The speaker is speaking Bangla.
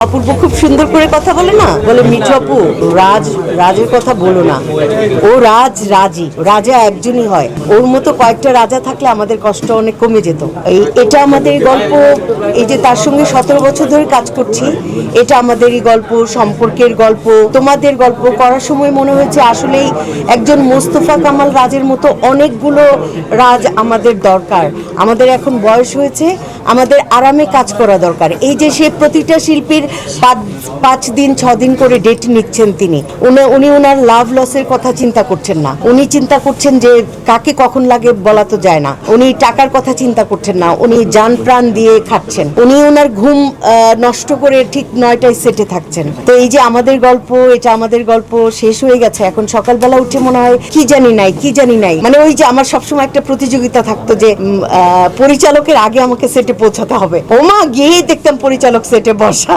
অপূর্ব খুব সুন্দর করে কথা বলে না, বলে মিঠু আপু রাজের কথা বলো না, ও রাজি রাজা একজনই হয়, ওর মতো কয়েকটা রাজা থাকলে আমাদের কষ্ট অনেক কমে যেত। এটা আমাদের গল্প, এই যে তার সঙ্গে 17 বছর ধরে কাজ করছি, এটা আমাদেরই গল্প, সম্পর্কের গল্প, তোমাদের গল্প করার সময় মনে হয়েছে আসলেই একজন মোস্তফা কামাল রাজের মতো অনেকগুলো রাজ আমাদের দরকার। আমাদের এখন বয়স হয়েছে, আমাদের আরামে কাজ করা দরকার। এই যে সে প্রতিটা শিল্পীর 5 দিন 6 দিন করে ডেট নিচ্ছেন, উনি ওনার লাভ লসের কথা চিন্তা করছেন না, উনি চিন্তা করছেন যে কাকে কখন লাগে বলা তো যায় না, উনি টাকার কথা চিন্তা করছেন না, উনি জান প্রাণ দিয়ে খাচ্ছেন, উনি ওনার ঘুম নষ্ট করে ঠিক 9টায় সেটে থাকছেন। তো এই যে আমাদের গল্প, এটা আমাদের গল্প শেষ হয়ে গেছে। এখন সকালবেলা উঠে মনে হয় কি জানি নাই, মানে ওই যে আমার সবসময় একটা প্রতিযোগিতা থাকতো যে পরিচালকের আগে আমাকে সেটে পৌঁছাতে হবে, ওমা গিয়েই দেখতাম পরিচালক সেটে বসা।